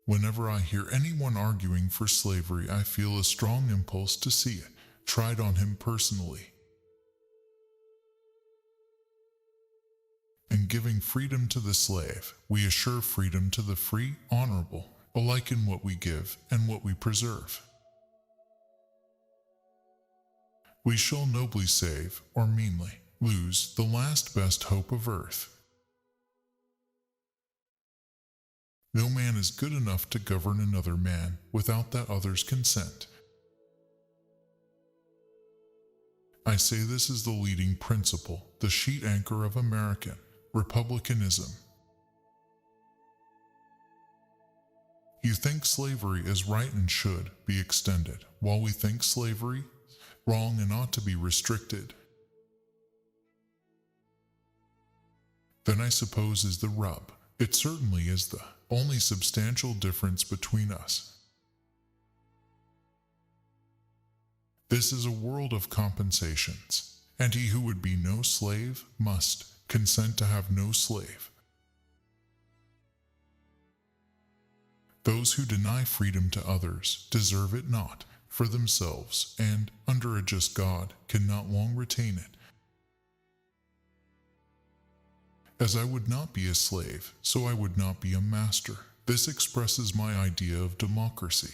Whenever I hear anyone arguing for slavery, I feel a strong impulse to see it tried on him personally. In giving freedom to the slave, we assure freedom to the free, honorable, alike in what we give and what we preserve. We shall nobly save, or meanly lose, the last best hope of earth. No man is good enough to govern another man without that other's consent. I say this is the leading principle, the sheet anchor of American republicanism. You think slavery is right and should be extended, while we think slavery wrong and ought to be restricted. Then I suppose is the rub. It certainly is the only substantial difference between us. This is a world of compensations, and he who would be no slave must consent to have no slave. Those who deny freedom to others deserve it not for themselves, and, under a just God, cannot long retain it. As I would not be a slave, so I would not be a master. This expresses my idea of democracy.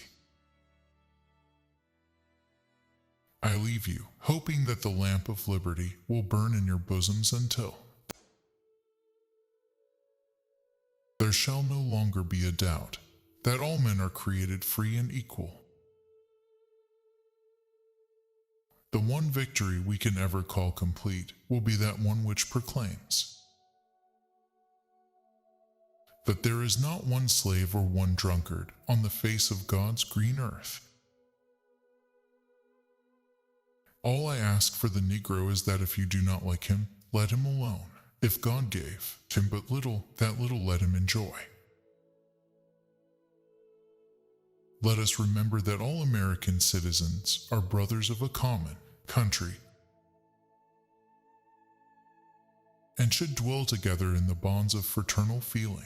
I leave you, hoping that the lamp of liberty will burn in your bosoms until there shall no longer be a doubt that all men are created free and equal. The one victory we can ever call complete will be that one which proclaims that there is not one slave or one drunkard on the face of God's green earth. All I ask for the Negro is that if you do not like him, let him alone. If God gave him but little, that little let him enjoy. Let us remember that all American citizens are brothers of a common country, and should dwell together in the bonds of fraternal feeling.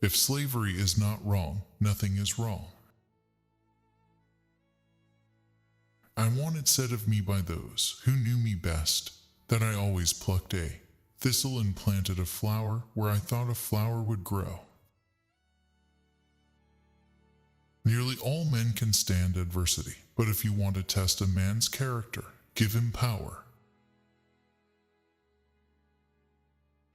If slavery is not wrong, nothing is wrong. I want it said of me by those who knew me best, that I always plucked a thistle and planted a flower where I thought a flower would grow. Nearly all men can stand adversity, but if you want to test a man's character, give him power.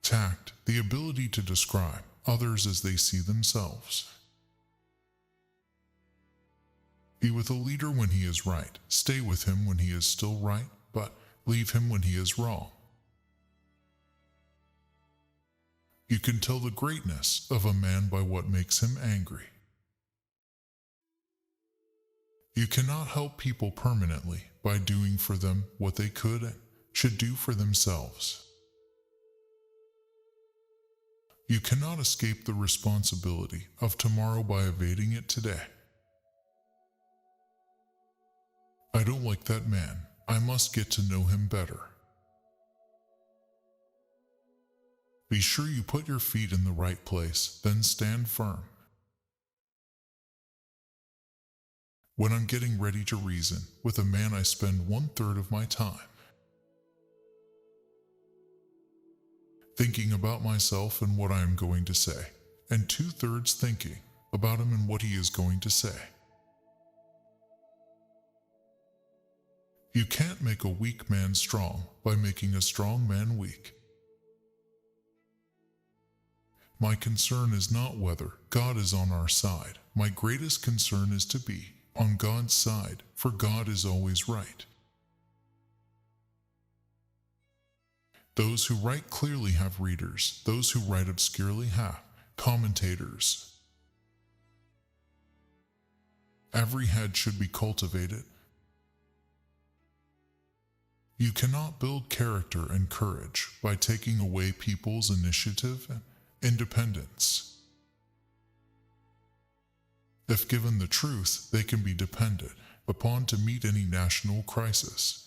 Tact, the ability to describe others as they see themselves. Be with a leader when he is right, stay with him when he is still right, but leave him when he is wrong. You can tell the greatness of a man by what makes him angry. You cannot help people permanently by doing for them what they could and should do for themselves. You cannot escape the responsibility of tomorrow by evading it today. I don't like that man. I must get to know him better. Be sure you put your feet in the right place, then stand firm. When I'm getting ready to reason with a man, I spend 1/3 of my time thinking about myself and what I am going to say, and 2/3 thinking about him and what he is going to say. You can't make a weak man strong by making a strong man weak. My concern is not whether God is on our side. My greatest concern is to be on God's side, for God is always right. Those who write clearly have readers. Those who write obscurely have commentators. Every head should be cultivated. You cannot build character and courage by taking away people's initiative and independence. If given the truth, they can be depended upon to meet any national crisis.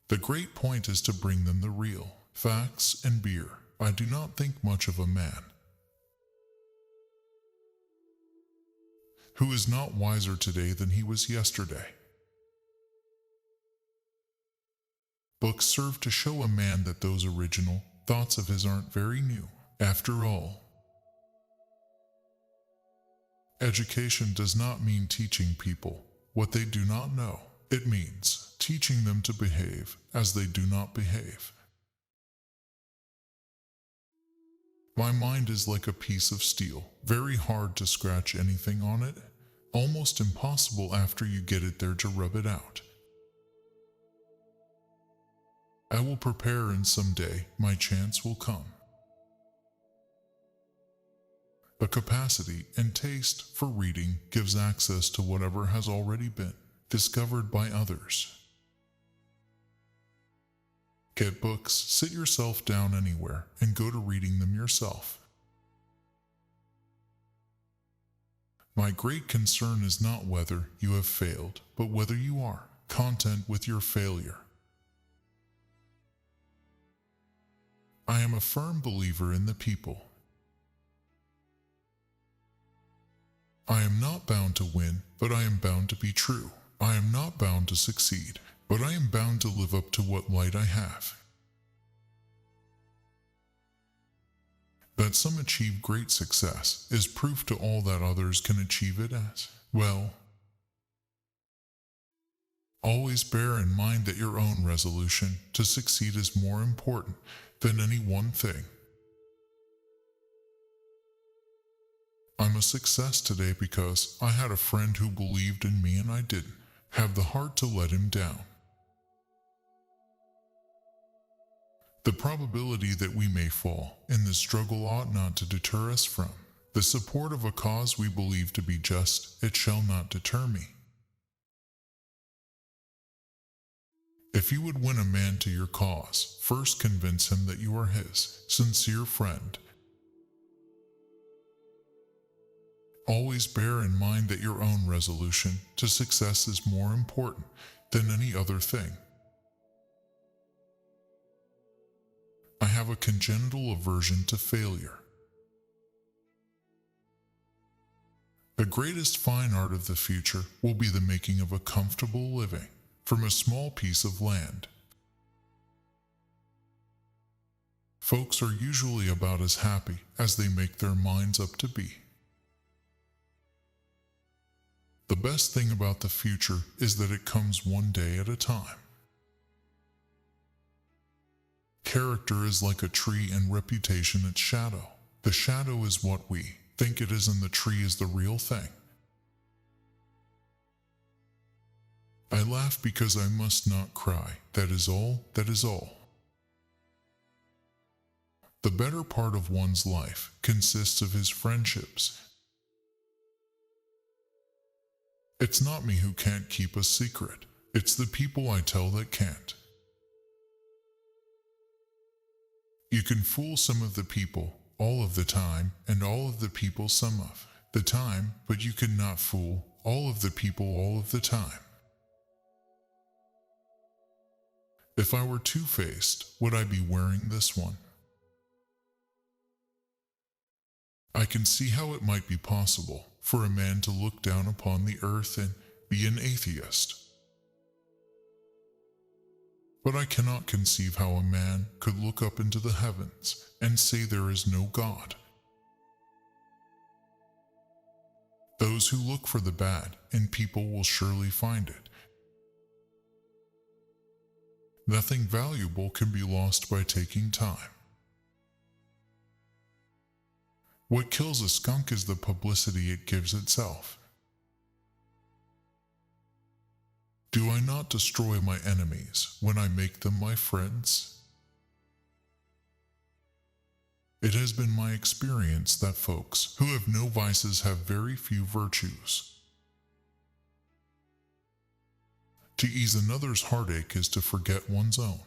The great point is to bring them the real facts and beer I do not think much of a man who is not wiser today than he was yesterday. Books serve to show a man that those original thoughts of his aren't very new. After all, education does not mean teaching people what they do not know. It means teaching them to behave as they do not behave. My mind is like a piece of steel, very hard to scratch anything on it, almost impossible after you get it there to rub it out. I will prepare and someday my chance will come. A capacity and taste for reading gives access to whatever has already been discovered by others. Get books, sit yourself down anywhere, and go to reading them yourself. My great concern is not whether you have failed, but whether you are content with your failure. I am a firm believer in the people. I am not bound to win, but I am bound to be true. I am not bound to succeed, but I am bound to live up to what light I have. That some achieve great success is proof to all that others can achieve it as well. Always bear in mind that your own resolution to succeed is more important than any one thing. I'm a success today because I had a friend who believed in me and I didn't have the heart to let him down. The probability that we may fall in this struggle ought not to deter us from the support of a cause we believe to be just. It shall not deter me. If you would win a man to your cause, first convince him that you are his sincere friend. Always bear in mind that your own resolution to success is more important than any other thing. I have a congenital aversion to failure. The greatest fine art of the future will be the making of a comfortable living from a small piece of land. Folks are usually about as happy as they make their minds up to be. The best thing about the future is that it comes one day at a time. Character is like a tree and reputation its shadow. The shadow is what we think it is and the tree is the real thing. I laugh because I must not cry. That is all, that is all. The better part of one's life consists of his friendships. It's not me who can't keep a secret. It's the people I tell that can't. You can fool some of the people all of the time, and all of the people some of the time, but you cannot fool all of the people all of the time. If I were two-faced, would I be wearing this one? I can see how it might be possible for a man to look down upon the earth and be an atheist. But I cannot conceive how a man could look up into the heavens and say there is no God. Those who look for the bad in people will surely find it. Nothing valuable can be lost by taking time. What kills a skunk is the publicity it gives itself. Do I not destroy my enemies when I make them my friends? It has been my experience that folks who have no vices have very few virtues. To ease another's heartache is to forget one's own.